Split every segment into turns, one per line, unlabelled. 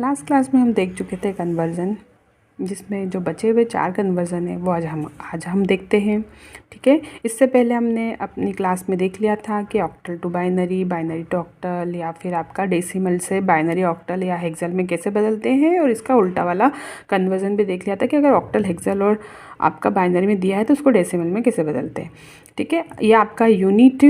Last class में हम देख चुके थे कन्वर्ज़न, जिसमें जो बचे हुए 4 कन्वर्ज़न है वो आज हम देखते हैं। ठीक है, इससे पहले हमने अपनी क्लास में देख लिया था कि octal to binary, binary to octal, या फिर आपका डेसिमल से बाइनरी ऑक्टल या हेक्सल में कैसे बदलते हैं, और इसका उल्टा वाला कन्वर्ज़न भी देख लिया था कि अगर ऑक्टल, हेक्सल और आपका बाइनरी में दिया है तो उसको डेसिमल में कैसे बदलते हैं। ठीक है, ये आपका यूनिट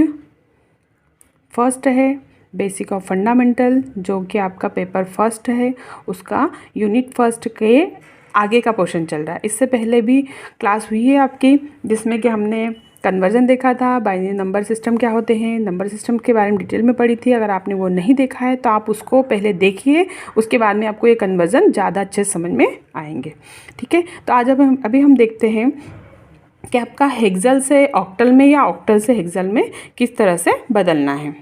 फर्स्ट है, बेसिक ऑफ फंडामेंटल, जो कि आपका पेपर फर्स्ट है, उसका यूनिट फर्स्ट के आगे का पोर्शन चल रहा है। इससे पहले भी क्लास हुई है आपकी, जिसमें कि हमने कन्वर्जन देखा था, बाइनरी नंबर सिस्टम क्या होते हैं, नंबर सिस्टम के बारे में डिटेल में पढ़ी थी। अगर आपने वो नहीं देखा है तो आप उसको पहले देखिए, उसके बाद में आपको ये कन्वर्जन ज़्यादा अच्छे समझ में आएंगे। ठीक है, तो आज अभी हम देखते हैं कि आपका हेक्सल से ऑक्टल में या ऑक्टल से हेक्सल में किस तरह से बदलना है।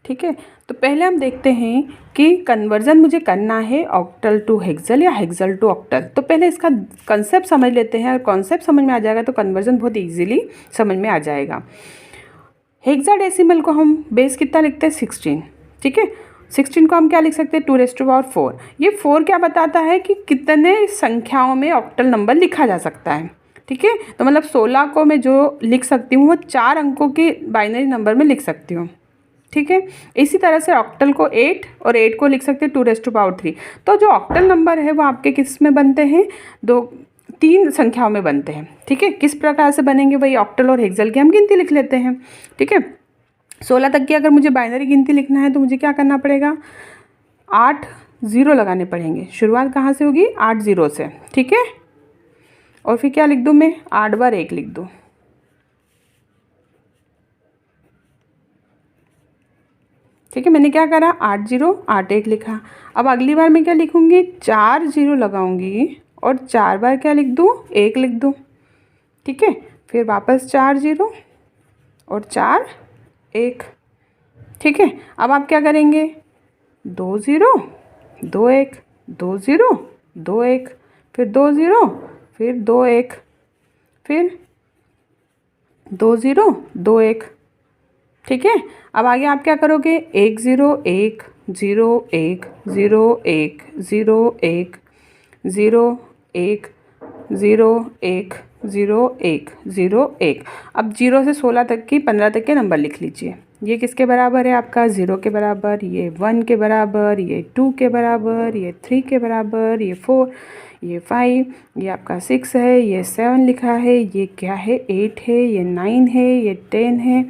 ठीक है, तो पहले हम देखते हैं कि कन्वर्जन मुझे करना है ऑक्टल टू हेक्सल या हेक्सल टू ऑक्टल। तो पहले इसका कंसेप्ट समझ लेते हैं। अगर कॉन्सेप्ट समझ में आ जाएगा तो कन्वर्जन बहुत इजीली समझ में आ जाएगा। हेक्साडेसिमल को हम बेस कितना लिखते हैं 16। ठीक है, 16 को हम क्या लिख सकते हैं 2⁴। ये 4 क्या बताता है कि कितने संख्याओं में ऑक्टल नंबर लिखा जा सकता है। ठीक है, तो मतलब 16 को मैं जो लिख सकती हूँ वो 4 अंकों के बाइनरी नंबर में लिख सकती हूँ। ठीक है, इसी तरह से ऑक्टल को 8 और 8 को लिख सकते हैं 2⁻3। तो जो ऑक्टल नंबर है वो आपके किस में बनते हैं, 3 संख्याओं में बनते हैं। ठीक है, किस प्रकार से बनेंगे, वही ऑक्टल और हेक्सल की हम गिनती लिख लेते हैं। ठीक है, 16 तक की अगर मुझे बाइनरी गिनती लिखना है तो मुझे क्या करना पड़ेगा, 8 0 लगाने पड़ेंगे। शुरुआत कहाँ से होगी, 8 0 से। ठीक है, और फिर क्या लिख दूँ मैं, 8 बार 1 लिख दूँ। ठीक है, मैंने क्या करा, 8 0 8 1 लिखा। अब अगली बार मैं क्या लिखूँगी, 4 0 लगाऊंगी और 4 बार क्या लिख दूँ, 1 लिख दूँ। ठीक है, फिर वापस 4 0 और 4 1। ठीक है, अब आप क्या करेंगे, 2 0 2 1 2 0 2 1, फिर 2 0 फिर 2 1, फिर 2 0 2 1। ठीक है, अब आगे आप क्या करोगे, 1 0 1 0 1 0 1 0 1 0 1 0 1 0 1 0 1। अब 0 से 16 तक की 15 तक के नंबर लिख लीजिए। ये किसके बराबर है आपका, 0 के बराबर, ये 1 के बराबर, ये 2 के बराबर, ये 3 के बराबर, ये 4, ये 5, ये आपका 6 है, ये 7 लिखा है, ये क्या है 8 है, ये 9 है, ये 10 है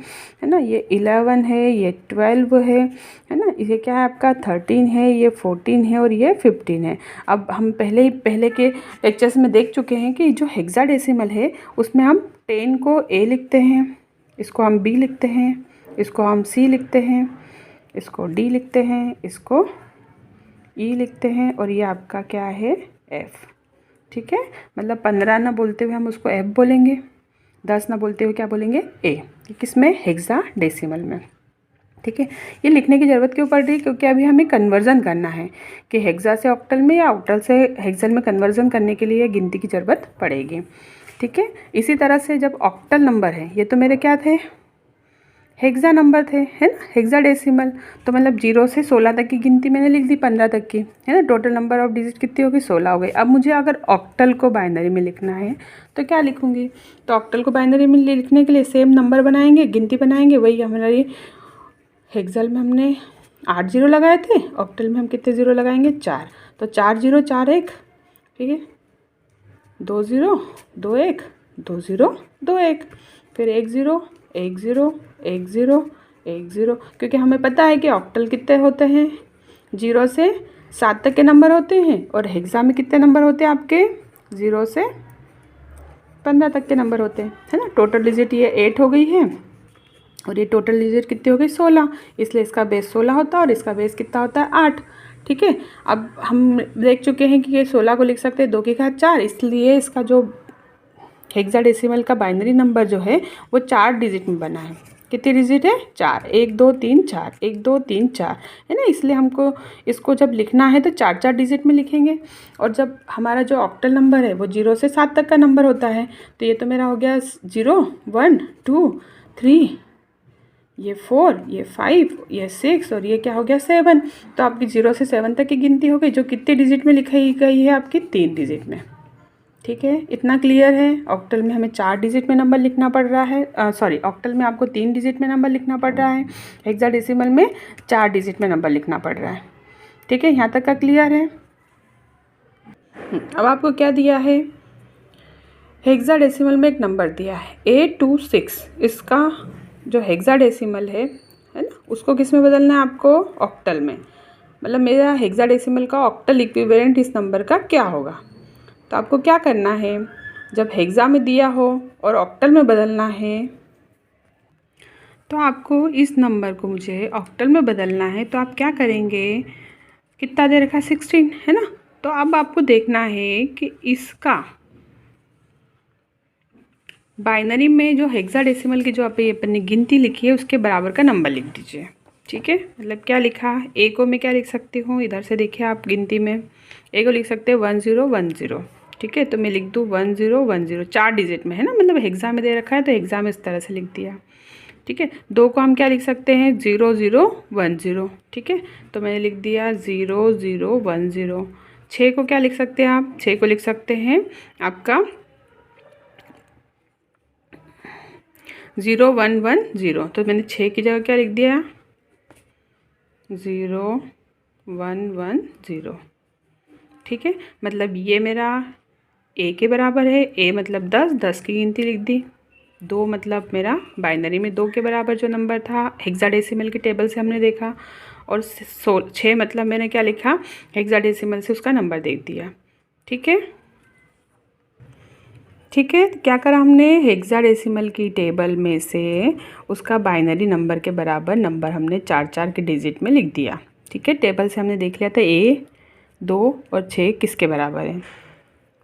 ना, ये 11 है, ये 12 है ना, ये क्या है आपका 13 है, ये 14 है और ये 15 है। अब हम पहले के लेक्चर्स में देख चुके हैं कि जो हेक्साडेसिमल है उसमें हम 10 को A लिखते हैं, इसको हम B लिखते हैं, इसको हम C लिखते हैं, इसको D लिखते हैं, इसको E लिखते हैं, और ये आपका क्या है F। ठीक है, मतलब 15 ना बोलते हुए हम उसको F बोलेंगे, 10 ना बोलते हुए क्या बोलेंगे A। किस में, हेक्साडेसिमल में। ठीक है, ये लिखने की ज़रूरत क्यों पड़ रही है, क्योंकि अभी हमें कन्वर्जन करना है कि हेक्सा से ऑक्टल में या ऑक्टल से हेक्सल में कन्वर्जन करने के लिए गिनती की ज़रूरत पड़ेगी। ठीक है, इसी तरह से जब ऑक्टल नंबर है, ये तो मेरे क्या थे, हेक्सा नंबर थे, है ना, हेक्साडेसिमल, तो मतलब 0 से 16 तक की गिनती मैंने लिख दी, 15 तक की, है ना। टोटल नंबर ऑफ डिजिट कितनी हो गई, 16 हो गई। अब मुझे अगर ऑक्टल को बाइनरी में लिखना है तो क्या लिखूँगी, तो ऑक्टल को बाइनरी में लिखने के लिए सेम नंबर बनाएंगे, गिनती बनाएंगे, वही हमारी हेक्सल में हमने 8 0 लगाए थे, ऑक्टल में हम कितने 0 लगाएंगे, 4। तो 4 0 4 1। ठीक है, 2 0 2 1 2 0 2 1, फिर 1 0 1 0 1 0 1 0, क्योंकि हमें पता है कि ऑक्टल कितने होते हैं, 0 से 7 तक के नंबर होते हैं, और हेक्सा में कितने नंबर होते हैं आपके, 0 से 15 तक के नंबर होते हैं, है ना। टोटल डिजिट ये 8 हो गई है, और ये टोटल डिजिट कितनी हो गई, 16, इसलिए इसका बेस 16 होता है और इसका बेस कितना होता है, 8। ठीक है, अब हम देख चुके हैं कि ये 16 को लिख सकते हैं 2 की घात 4, इसलिए इसका जो हेक्साडेसिमल का बाइनरी नंबर जो है वो 4 डिजिट में बना है। कितनी डिजिट है, 4, 1 2 3 4, 1 2 3 4, है ना। इसलिए हमको इसको जब लिखना है तो 4 4 डिजिट में लिखेंगे। और जब हमारा जो ऑक्टल नंबर है वो 0 से 7 तक का नंबर होता है, तो ये तो मेरा हो गया 0 1 2 3 ये 4, ये 5, ये 6 और ये क्या हो गया 7। तो आपकी 0 से 7 तक की गिनती हो गई, जो कितने डिजिट में लिखाई गई है आपकी 3 डिजिट में। ठीक है, इतना क्लियर है। ऑक्टल में हमें 4 डिजिट में नंबर लिखना पड़ रहा है, सॉरी ऑक्टल में आपको 3 डिजिट में नंबर लिखना पड़ रहा है, हेक्साडेसिमल में 4 डिजिट में नंबर लिखना पड़ रहा है। ठीक है, यहाँ तक का क्लियर है। अब आपको क्या दिया है, हेक्साडेसिमल में एक नंबर दिया है 826। इसका जो हेक्साडेसिमल है ना, उसको किस में बदलना है आपको, ऑक्टल में। मतलब मेरा हेक्साडेसिमल का ऑक्टल इक्विवेलेंट इस नंबर का क्या होगा। तो आपको क्या करना है, जब हेक्सा में दिया हो और ऑक्टल में बदलना है, तो आपको इस नंबर को मुझे ऑक्टल में बदलना है। तो आप क्या करेंगे, कितना दे रखा है 16 है ना। तो अब आपको देखना है कि इसका बाइनरी में जो हेक्साडेसिमल की जो अपनी गिनती लिखी है उसके बराबर का नंबर लिख दीजिए। ठीक है, मतलब क्या लिखा, ए को मैं क्या लिख सकती हूँ, इधर से देखिए आप गिनती में ए को लिख सकते हैं 1010। ठीक है, तो मैं लिख दूँ 1010, 4 डिजिट में है ना, मतलब हेक्सा में दे रखा है तो हेक्सा में इस तरह से लिख दिया। ठीक है, 2 को हम क्या लिख सकते हैं 0010। ठीक है, तो मैंने लिख दिया 0010। 6 को क्या लिख सकते हैं आप, 6 को लिख सकते हैं आपका 0110। तो मैंने 6 की जगह क्या लिख दिया 0110। ठीक है, मतलब ये मेरा ए के बराबर है, ए मतलब 10, 10 की गिनती लिख दी। 2 मतलब मेरा बाइनरी में 2 के बराबर जो नंबर था हेक्साडेसिमल के टेबल से हमने देखा, और 6 मतलब मैंने क्या लिखा, हेक्साडेसिमल से उसका नंबर देख दिया। ठीक है, ठीक है, तो क्या करा हमने, हेक्साडेसिमल की टेबल में से उसका बाइनरी नंबर के बराबर नंबर हमने 4 के डिजिट में लिख दिया। ठीक है, टेबल से हमने देख लिया था ए 2 और 6 किसके बराबर है।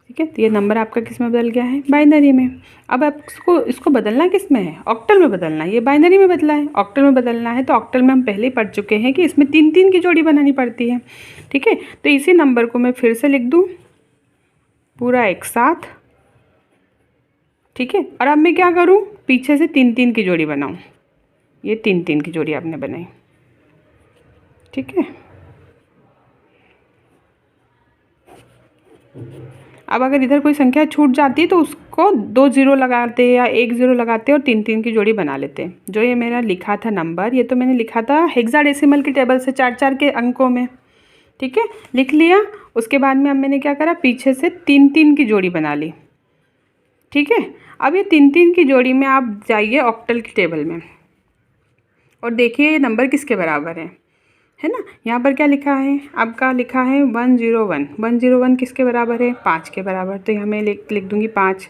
ठीक है, तो ये नंबर आपका किस में बदल गया है, बाइनरी में। अब आप इसको बदलना किस में है, ऑक्टल में बदलना है। ये बाइनरी में बदला है, ऑक्टल में बदलना है। तो ऑक्टल में हम पहले ही पढ़ चुके हैं कि इसमें 3 की जोड़ी बनानी पड़ती है। ठीक है, तो इसी नंबर को मैं फिर से लिख दूँ पूरा एक साथ। ठीक है, और अब मैं क्या करूँ, पीछे से 3 की जोड़ी बनाऊँ। ये 3 की जोड़ी आपने बनाई। ठीक है, अब अगर इधर कोई संख्या छूट जाती तो उसको 2 0 लगाते या 1 0 लगाते और 3 की जोड़ी बना लेते। जो ये मेरा लिखा था नंबर, ये तो मैंने लिखा था हेक्साडेसिमल की टेबल से 4 के अंकों में। ठीक है, लिख लिया। उसके बाद में अब मैंने क्या करा, पीछे से 3 की जोड़ी बना ली। ठीक है, अब ये 3 की जोड़ी में आप जाइए ऑक्टल की टेबल में और देखिए ये नंबर किसके बराबर है ना। यहाँ पर क्या लिखा है आपका, लिखा है 101। 101 किसके बराबर है, 5 के बराबर। तो यहाँ मैं लिख दूँगी 5।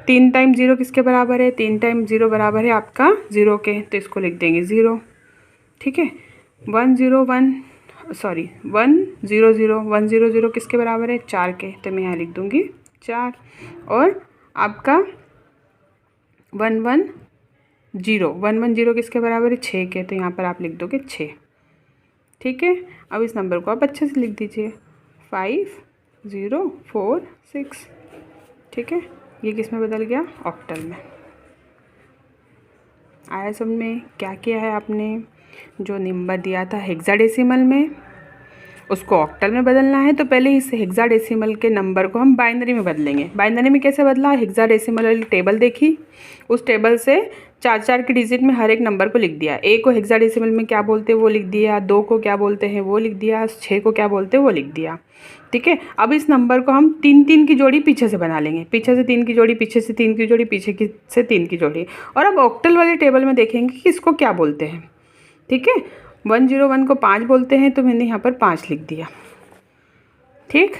3 टाइम 0 किसके बराबर है, 3 टाइम 0 बराबर है आपका 0 के, तो इसको लिख देंगे 0। ठीक है, 101 सॉरी 100 100 किसके बराबर है, 4 के, तो मैं यहाँ लिख दूँगी 4। और आपका 110 किसके बराबर है, 6 के, तो यहाँ पर आप लिख दोगे 6। ठीक है, अब इस नंबर को आप अच्छे से लिख दीजिए 5046। ठीक है, ये किस में बदल गया, ऑक्टल में। आया समझ में, क्या किया है आपने, जो नंबर दिया था हेक्साडेसिमल में उसको ऑक्टल में बदलना है। तो पहले इस हेक्साडेसिमल के नंबर को हम बाइनरी में बदलेंगे। बाइनरी में कैसे बदला, हेक्साडेसिमल वाली टेबल देखी, उस टेबल से 4 के डिजिट में हर एक नंबर को लिख दिया। ए को हेक्साडेसिमल में क्या बोलते हैं वो लिख दिया, 2 को क्या बोलते हैं वो लिख दिया, 6 को क्या बोलते हैं वो लिख दिया। ठीक है, अब इस नंबर को हम 3 की जोड़ी पीछे से बना लेंगे। पीछे से 3 की जोड़ी, पीछे से 3 की जोड़ी, पीछे से 3 की जोड़ी। और अब ऑक्टल वाले टेबल में देखेंगे कि इसको क्या बोलते हैं। ठीक है, 101 को 5 बोलते हैं, तो मैंने यहाँ पर 5 लिख दिया। ठीक,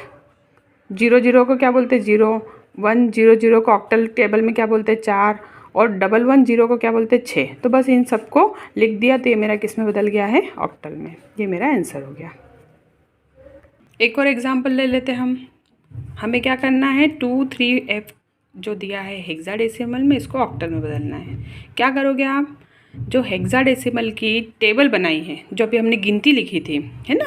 00 को क्या बोलते हैं 0, 100 को ऑक्टल टेबल में क्या बोलते हैं 4, और 110 को क्या बोलते हैं 6। तो बस इन सबको लिख दिया, तो ये मेरा किस में बदल गया है, ऑक्टल में। ये मेरा आंसर हो गया। एक और एग्जाम्पल ले लेते हैं हम। हमें क्या करना है, 23F जो दिया है हेक्साडेसिमल में, इसको ऑक्टल में बदलना है। क्या करोगे आप, जो हेक्साडेसिमल की टेबल बनाई है, जो अभी हमने गिनती लिखी थी है ना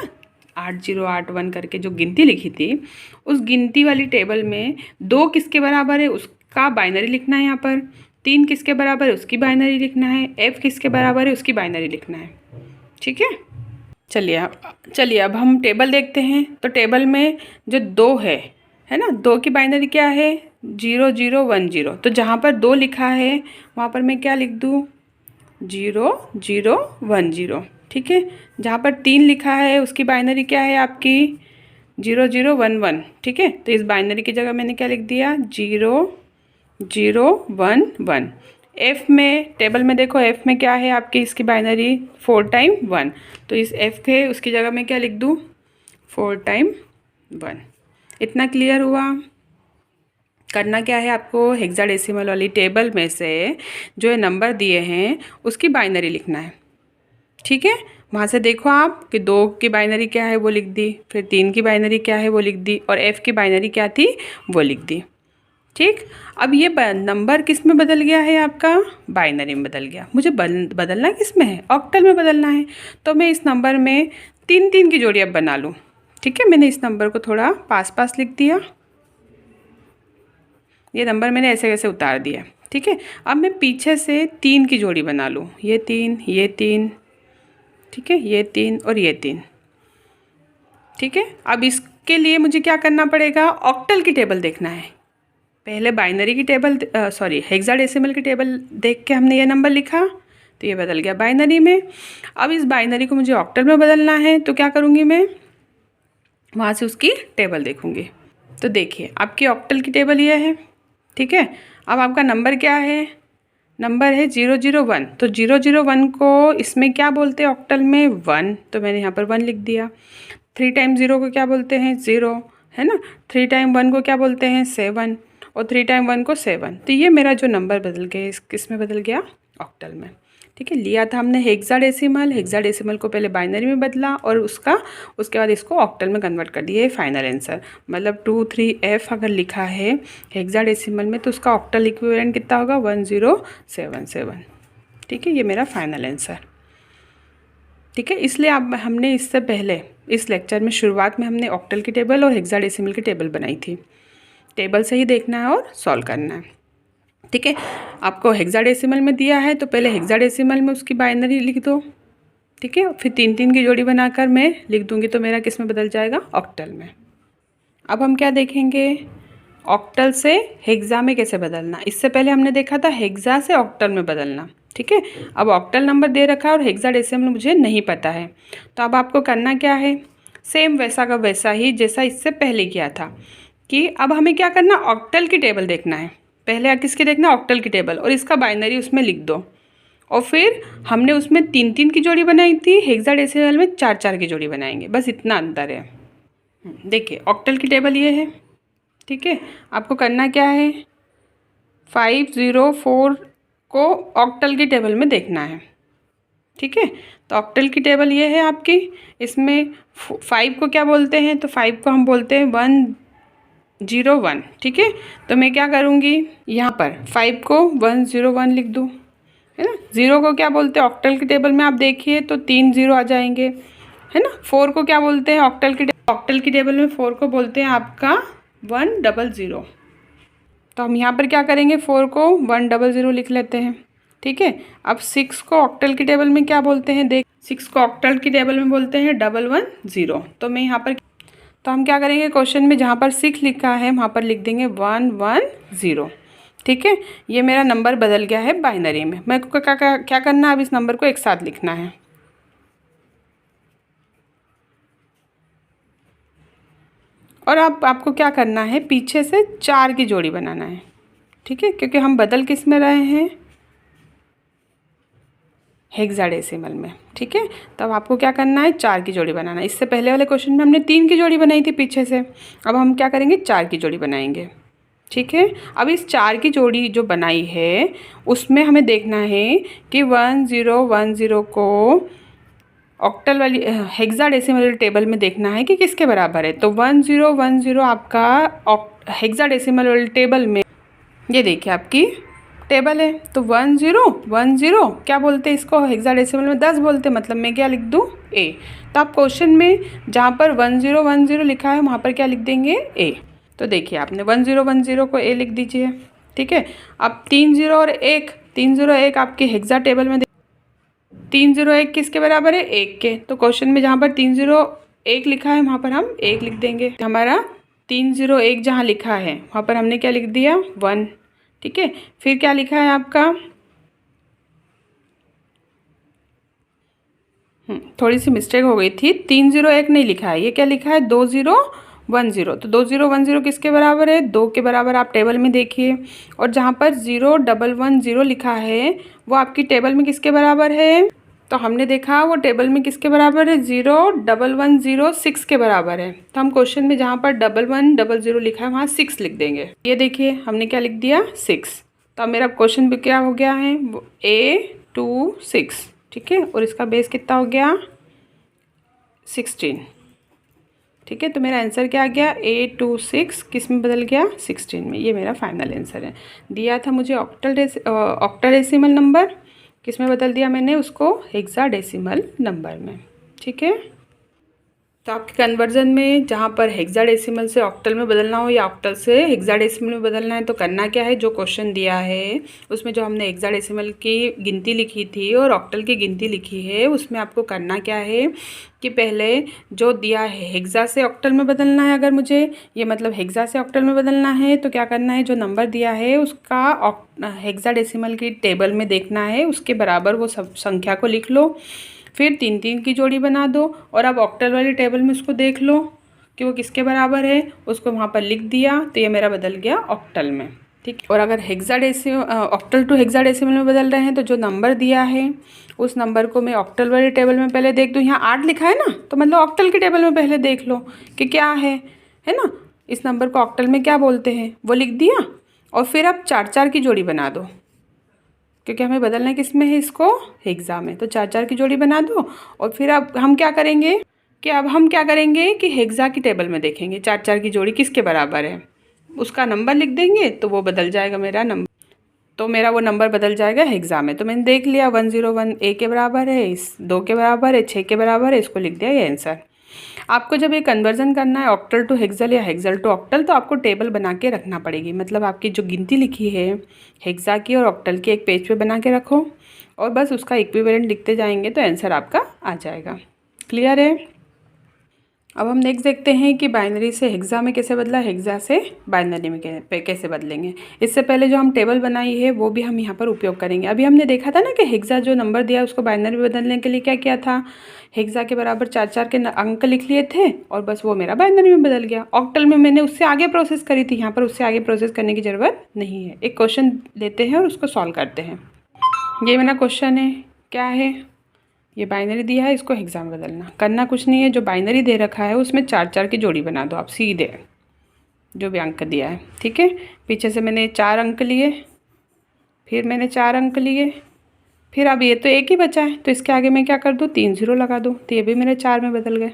8081 करके जो गिनती लिखी थी, उस गिनती वाली टेबल में 2 किसके बराबर है उसका बाइनरी लिखना है यहाँ पर। 3 किसके बराबर है उसकी बाइनरी लिखना है, f किसके बराबर है उसकी बाइनरी लिखना है। ठीक है, चलिए अब हम टेबल देखते हैं। तो टेबल में जो 2 है ना, 2 की बाइनरी क्या है 0 0 1 0। तो जहाँ पर 2 लिखा है वहाँ पर मैं क्या लिख दूँ 0 0 1 0। ठीक है, जहाँ पर 3 लिखा है उसकी बाइनरी क्या है आपकी 0 0 1 1। ठीक है, तो इस बाइनरी की जगह मैंने क्या लिख दिया 0 0 1 1। एफ़ में टेबल में देखो एफ़ में क्या है आपकी इसकी बाइनरी 4 टाइम 1। तो इस एफ़ के उसकी जगह मैं क्या लिख दूँ 4 टाइम 1। इतना क्लियर हुआ। करना क्या है आपको हेक्साडेसिमल वाली टेबल में से जो ये नंबर दिए हैं उसकी बाइनरी लिखना है। ठीक है, वहाँ से देखो आप कि 2 की बाइनरी क्या है वो लिख दी, फिर 3 की बाइनरी क्या है वो लिख दी, और एफ़ की बाइनरी क्या थी वो लिख दी। ठीक, अब ये नंबर किस में बदल गया है आपका बाइनरी में बदल गया। मुझे बदलना किस में है ऑक्टल में बदलना है। तो मैं इस नंबर में 3 3 की जोड़ी अब बना लूँ। ठीक है, मैंने इस नंबर को थोड़ा पास लिख दिया, ये नंबर मैंने ऐसे कैसे उतार दिया। ठीक है, अब मैं पीछे से 3 की जोड़ी बना लूँ, ये 3 ये 3। ठीक है, ये 3 और ये 3। ठीक है, अब इसके लिए मुझे क्या करना पड़ेगा ऑक्टल की टेबल देखना है। पहले बाइनरी की टेबल हेक्साडेसिमल की टेबल देख के हमने ये नंबर लिखा तो ये बदल गया बाइनरी में। अब इस बाइनरी को मुझे ऑक्टल में बदलना है तो क्या करूँगी मैं वहाँ से उसकी टेबल देखूँगी। तो देखिए आपकी ऑक्टल की टेबल ये है। ठीक है, अब आपका नंबर क्या है नंबर है 0 0 1। तो 0 0 1 को इसमें क्या बोलते हैं ऑक्टल में 1। तो मैंने यहाँ पर 1 लिख दिया। 3 टाइम 0 को क्या बोलते हैं 0 है ना, 3 टाइम 1 को क्या बोलते हैं 7, और 3 टाइम 1 को 7। तो ये मेरा जो नंबर बदल गया किस में बदल गया ऑक्टल में। ठीक है, लिया था हमने हेक्साडेसिमल को पहले बाइनरी में बदला और उसके बाद इसको ऑक्टल में कन्वर्ट कर दिया। फाइनल आंसर मतलब 2 3 F अगर लिखा है हेक्साडेसिमल में तो उसका ऑक्टल इक्विवेलेंट कितना होगा 1077। ठीक है, ये मेरा फाइनल आंसर। ठीक है, इसलिए अब हमने इससे पहले इस लेक्चर में शुरुआत में हमने ऑक्टल की टेबल और हेक्साडेसिमल की टेबल बनाई थी। टेबल से ही देखना है और सॉल्व करना है। ठीक है, आपको हेक्साडेसिमल में दिया है तो पहले हेक्साडेसिमल में उसकी बाइनरी लिख दो। ठीक है, फिर 3 3 की जोड़ी बनाकर मैं लिख दूंगी तो मेरा किस में बदल जाएगा ऑक्टल में। अब हम क्या देखेंगे ऑक्टल से हेक्सा में कैसे बदलना। इससे पहले हमने देखा था हेक्सा से ऑक्टल में बदलना। ठीक है, अब ऑक्टल नंबर दे रखा है और हेक्साडेसिमल मुझे नहीं पता है तो अब आपको करना क्या है सेम वैसा का वैसा ही जैसा इससे पहले किया था कि अब हमें क्या करना ऑक्टल की टेबल देखना है। पहले किसकी देखना ऑक्टल की टेबल और इसका बाइनरी उसमें लिख दो, और फिर हमने उसमें 3 3 की जोड़ी बनाई थी, हेक्साडेसिमल में 4 4 की जोड़ी बनाएंगे, बस इतना अंतर है। देखिए ऑक्टल की टेबल ये है। ठीक है, आपको करना क्या है 504 को ऑक्टल की टेबल में देखना है। ठीक है, तो ऑक्टल की टेबल ये है आपकी। इसमें 5 को क्या बोलते हैं तो 5 को हम बोलते हैं 101। ठीक है, तो मैं क्या करूँगी यहाँ पर 5 को 101 लिख दूँ, है ना। 0 को क्या बोलते हैं ऑक्टल की टेबल में आप देखिए तो 3 0 आ जाएंगे, है ना। 4 को क्या बोलते हैं ऑक्टल की टेबल में 4 को बोलते हैं आपका 100। तो हम यहाँ पर क्या करेंगे 4 को 100 लिख लेते हैं। ठीक है, अब 6 को ऑक्टल की टेबल में क्या बोलते हैं 6 को ऑक्टल की टेबल में बोलते हैं 110। तो मैं यहाँ पर तो हम क्या करेंगे क्वेश्चन में जहाँ पर 6 लिखा है वहाँ पर लिख देंगे 110। ठीक है, ये मेरा नंबर बदल गया है बाइनरी में। मेरे को क्या करना है अब इस नंबर को एक साथ लिखना है। और अब आपको क्या करना है पीछे से 4 की जोड़ी बनाना है। ठीक है, क्योंकि हम बदल किस में रहे हैं हेक्साडेसिमल में। ठीक है, तब आपको क्या करना है 4 की जोड़ी बनाना है। इससे पहले वाले क्वेश्चन में हमने 3 की जोड़ी बनाई थी पीछे से, अब हम क्या करेंगे 4 की जोड़ी बनाएंगे। ठीक है, अब इस 4 की जोड़ी जो बनाई है उसमें हमें देखना है कि 1010 को ऑक्टल वाली हेक्साडेसिमल टेबल में देखना है कि किसके बराबर है। तो 1010 आपका हेक्साडेसिमल वाली टेबल में ये देखिए आपकी टेबल है। तो 1010 क्या बोलते हैं इसको हेक्साडेसिमल में 10 बोलते हैं, मतलब मैं क्या लिख दूँ A। तो आप क्वेश्चन में जहाँ पर 1010 लिखा है वहाँ पर क्या लिख देंगे A। तो देखिए आपने 1010 को A लिख दीजिए। ठीक है। अब 3 0 और 1, 301 आपके हेक्सा टेबल में 301 किसके बराबर है? 1 के। तो क्वेश्चन में जहाँ पर 301 लिखा है वहाँ पर हम 1 लिख देंगे। हमारा 301 जहाँ लिखा है वहाँ पर हमने क्या लिख दिया? 1। ठीक है। फिर क्या लिखा है आपका? थोड़ी सी मिस्टेक हो गई थी, 301 नहीं लिखा है, ये क्या लिखा है? 2010। तो 2010 किसके बराबर है? 2 के बराबर। आप टेबल में देखिए, और जहाँ पर 0110 लिखा है वो आपकी टेबल में किसके बराबर है? तो हमने देखा वो टेबल में किसके बराबर है? 01106 के बराबर है। तो हम क्वेश्चन में जहाँ पर 1100 लिखा है वहाँ 6 लिख देंगे। ये देखिए हमने क्या लिख दिया? 6। तो अब मेरा क्वेश्चन भी क्या हो गया है? A26। ठीक है। और इसका बेस कितना हो गया? 16। ठीक है। तो मेरा आंसर क्या आ गया? A26 किस में बदल गया? 16 में। ये मेरा फाइनल आंसर है। दिया था मुझे ऑक्टाडेसिमल नंबर, किस में बदल दिया मैंने उसको? हेक्साडेसिमल नंबर में। ठीक है। तो आपके कन्वर्जन में जहाँ पर हेक्साडेसिमल से ऑक्टल में बदलना हो या ऑक्टल से हेक्साडेसिमल में बदलना है तो करना क्या है? जो क्वेश्चन दिया है उसमें जो हमने हेक्साडेसिमल की गिनती लिखी थी और ऑक्टल की गिनती लिखी है, उसमें आपको करना क्या है कि पहले जो दिया है हेक्सा से ऑक्टल में बदलना है। अगर मुझे ये मतलब हेक्सा से ऑक्टल में बदलना है तो क्या करना है? जो नंबर दिया है उसका हेक्साडेसिमल की टेबल में देखना है, उसके बराबर वो सब संख्या को लिख लो, फिर 3 3 की जोड़ी बना दो, और अब ऑक्टल वाली टेबल में उसको देख लो कि वो किसके बराबर है, उसको वहाँ पर लिख दिया। तो ये मेरा बदल गया ऑक्टल में। ठीक। और अगर ऑक्टल टू हेक्साडेसिमल में बदल रहे हैं तो जो नंबर दिया है उस नंबर को मैं ऑक्टल वाली टेबल में पहले देख दूँ। यहाँ 8 लिखा है ना, तो मतलब ऑक्टल की टेबल में पहले देख लो कि क्या है ना। इस नंबर को ऑक्टल में क्या बोलते हैं वो लिख दिया, और फिर अब 4 4 की जोड़ी बना दो, क्योंकि हमें बदलना किस में है? इसको हेक्सा में। तो 4 4 की जोड़ी बना दो, और फिर अब हम क्या करेंगे कि हेक्सा की टेबल में देखेंगे 4 4 की जोड़ी किसके बराबर है, उसका नंबर लिख देंगे तो वो बदल जाएगा मेरा नंबर। तो मेरा वो नंबर बदल जाएगा हेक्सा में। तो मैंने देख लिया 101 A के बराबर है, इस 2 के बराबर है, 6 के बराबर है, इसको लिख दिया, ये आंसर। आपको जब ये कन्वर्जन करना है ऑक्टल टू हेक्सल या हेक्सल टू ऑक्टल तो आपको टेबल बना के रखना पड़ेगी। मतलब आपकी जो गिनती लिखी है हेक्सा की और ऑक्टल की एक पेज पे बना के रखो, और बस उसका इक्विवेलेंट लिखते जाएंगे तो आंसर आपका आ जाएगा। क्लियर है? अब हम नेक्स्ट देखते हैं कि बाइनरी से हेक्सा में कैसे बदला, हेक्सा से बाइनरी में कैसे बदलेंगे। इससे पहले जो हम टेबल बनाई है वो भी हम यहाँ पर उपयोग करेंगे। अभी हमने देखा था ना कि हेक्सा जो नंबर दिया उसको बाइनरी में बदलने के लिए क्या किया था? हेक्सा के बराबर 4 4 के अंक लिख लिए थे और बस वो मेरा बाइनरी में बदल गया। ऑक्टल में मैंने उससे आगे प्रोसेस करी थी, यहाँ पर उससे आगे प्रोसेस करने की ज़रूरत नहीं है। एक क्वेश्चन लेते हैं और उसको सॉल्व करते हैं। ये मेरा क्वेश्चन है, क्या है? ये बाइनरी दिया है, इसको हेक्सा में बदलना। करना कुछ नहीं है, जो बाइनरी दे रखा है उसमें 4 4 की जोड़ी बना दो आप सीधे, जो भी अंक दिया है। ठीक है। पीछे से मैंने 4 अंक लिए, फिर मैंने 4 अंक लिए, फिर अब ये तो एक ही बचा है तो इसके आगे मैं क्या कर दूँ? 3 0 लगा दूँ, तो ये भी मेरे 4 में बदल गए।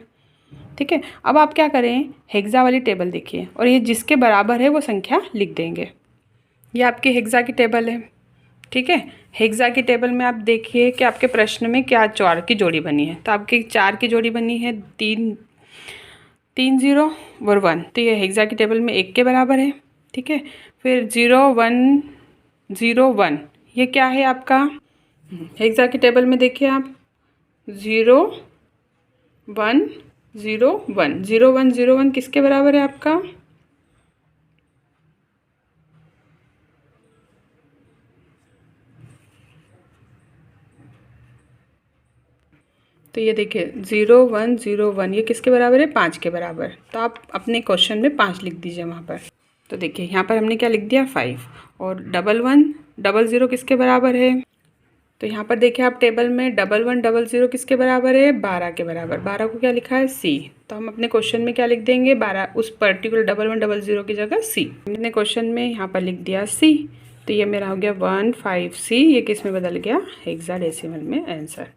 ठीक है। अब आप क्या करें? हेक्सा वाली टेबल देखिए, और ये जिसके बराबर है वो संख्या लिख देंगे। ये आपकी हेक्सा की टेबल है। ठीक है। हेक्सा की टेबल में आप देखिए कि आपके प्रश्न में क्या 4 की जोड़ी बनी है। तो आपकी 4 की जोड़ी बनी है 3 0 और 1, तो ये हेक्सा की टेबल में 1 के बराबर है। ठीक है। फिर 0 1 0 1, ये क्या है आपका? हेक्सा की टेबल में देखिए आप 0 1 0 1, 0 1 0 1 किसके बराबर है आपका? तो ये देखिए 0 1 0 1 ये किसके बराबर है? 5 के बराबर। तो आप अपने क्वेश्चन में 5 लिख दीजिए वहाँ पर। तो देखिए यहाँ पर हमने क्या लिख दिया? 5। और 1 1 0 किसके बराबर है? तो यहाँ पर देखिए आप टेबल में 1 1 0 किसके बराबर है? 12 के बराबर। 12 को क्या लिखा है? C। तो हम अपने क्वेश्चन में क्या लिख देंगे? 12 उस पर्टिकुलर 1 1 0 की जगह C। हमने क्वेश्चन में यहाँ पर लिख दिया C। तो ये मेरा हो गया 15C। ये किस में बदल गया? हेक्साडेसिमल में आंसर।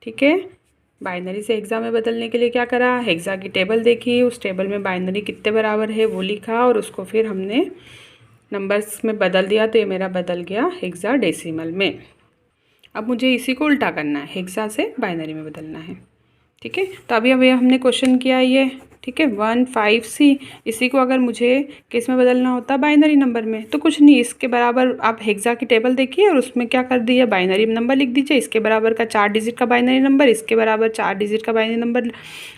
ठीक है। बाइनरी से हेक्सा में बदलने के लिए क्या करा? हेक्सा की टेबल देखी, उस टेबल में बाइनरी कितने बराबर है वो लिखा, और उसको फिर हमने नंबर्स में बदल दिया, तो ये मेरा बदल गया हेक्साडेसिमल में। अब मुझे इसी को उल्टा करना है, हेक्सा से बाइनरी में बदलना है। ठीक है। तो अभी हमने क्वेश्चन किया ये, ठीक है 15C। इसी को अगर मुझे किस में बदलना होता बाइनरी नंबर में, तो कुछ नहीं, इसके बराबर आप हेक्सा की टेबल देखिए और उसमें क्या कर दिया बाइनरी नंबर लिख दीजिए। इसके बराबर का 4 डिजिट का बाइनरी नंबर, इसके बराबर 4 डिजिट का बाइनरी नंबर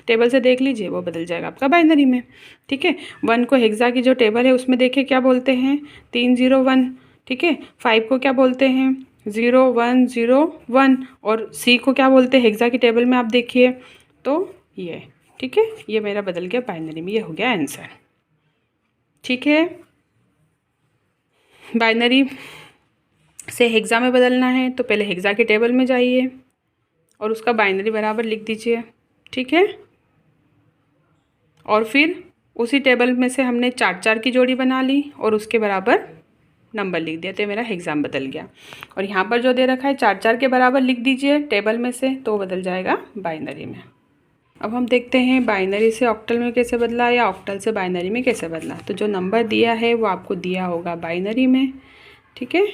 टेबल से देख लीजिए, वो बदल जाएगा आपका बाइनरी में। ठीक है 1 को हेक्सा की जो टेबल है उसमें देखिए क्या बोलते हैं 301। ठीक है 5 को क्या बोलते हैं 0101 और C को क्या बोलते हैं हेक्सा की टेबल में आप देखिए तो ये। ठीक है ये मेरा बदल गया बाइनरी में, ये हो गया आंसर। ठीक है बाइनरी से हेक्सा में बदलना है तो पहले हेक्सा के टेबल में जाइए और उसका बाइनरी बराबर लिख दीजिए। ठीक है और फिर उसी टेबल में से हमने 4 की जोड़ी बना ली और उसके बराबर नंबर लिख दिया, तो मेरा हेक्सा बदल गया। और यहाँ पर जो दे रखा है 4 के बराबर लिख दीजिए टेबल में से, तो बदल जाएगा बाइनरी में। अब हम देखते हैं बाइनरी से ऑक्टल में कैसे बदला या ऑक्टल से बाइनरी में कैसे बदला। तो जो नंबर दिया है वो आपको दिया होगा बाइनरी में। ठीक है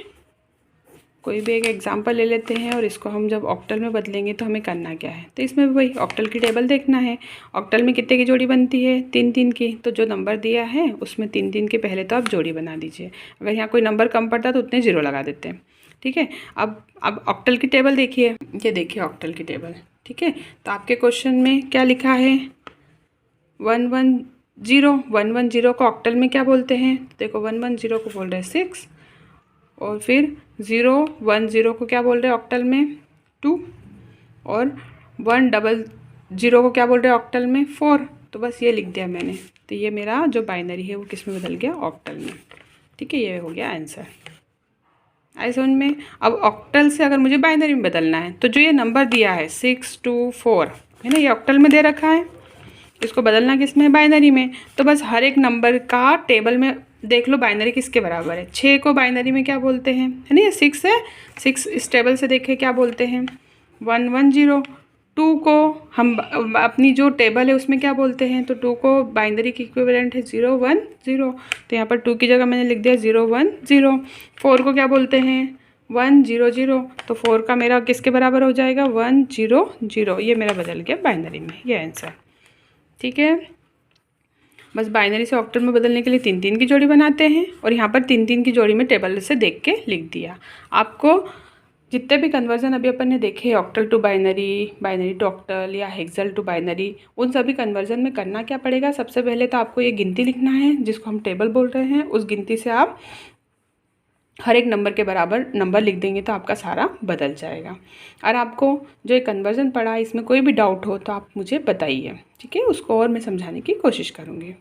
कोई भी एक एग्जांपल ले लेते हैं और इसको हम जब ऑक्टल में बदलेंगे तो हमें करना क्या है, तो इसमें वही ऑक्टल की टेबल देखना है। ऑक्टल में कितने की जोड़ी बनती है 3 की, तो जो नंबर दिया है उसमें 3 के पहले तो आप जोड़ी बना दीजिए। अगर यहाँ कोई नंबर कम पड़ता तो उतने 0 लगा देते हैं। ठीक है अब ऑक्टल की टेबल देखिए, ये देखिए ऑक्टल की टेबल। ठीक है तो आपके क्वेश्चन में क्या लिखा है 110 को ऑक्टल में क्या बोलते हैं, तो देखो 110 को बोल रहे हैं 6 और फिर 010 को क्या बोल रहे हैं ऑक्टल में 2 और 100 को क्या बोल रहे हैं ऑक्टल में 4। तो बस ये लिख दिया मैंने, तो ये मेरा जो बाइनरी है वो किस में बदल गया ऑक्टल में। ठीक है ये हो गया आंसर। आई समझ में। अब ऑक्टल से अगर मुझे बाइनरी में बदलना है तो जो ये नंबर दिया है 624 है ना, ये ऑक्टल में दे रखा है, इसको बदलना किस में है बाइनरी में। तो बस हर एक नंबर का टेबल में देख लो बाइनरी किसके बराबर है। 6 को बाइनरी में क्या बोलते हैं है ना, ये 6 है, 6 इस टेबल से देखे क्या बोलते हैं 110। 2 को हम अपनी जो टेबल है उसमें क्या बोलते हैं, तो 2 को बाइनरी की इक्विवेलेंट है 010, तो यहाँ पर 2 की जगह मैंने लिख दिया 010। 4 को क्या बोलते हैं 100, तो 4 का मेरा किसके बराबर हो जाएगा 100। ये मेरा बदल गया बाइनरी में, ये आंसर। ठीक है बस बाइनरी से ऑक्टल में बदलने के लिए 3 की जोड़ी बनाते हैं और यहाँ पर 3 की जोड़ी में टेबल से देख के लिख दिया। आपको जितने भी कन्वर्जन अभी अपन ने देखे octal to binary, binary to octal या हेक्सल टू बाइनरी, उन सभी कन्वर्जन में करना क्या पड़ेगा, सबसे पहले तो आपको ये गिनती लिखना है जिसको हम टेबल बोल रहे हैं। उस गिनती से आप हर एक नंबर के बराबर नंबर लिख देंगे तो आपका सारा बदल जाएगा। और आपको जो ये कन्वर्जन पढ़ा इसमें कोई भी डाउट हो तो आप मुझे बताइए। ठीक है उसको और मैं समझाने की कोशिश करूँगी।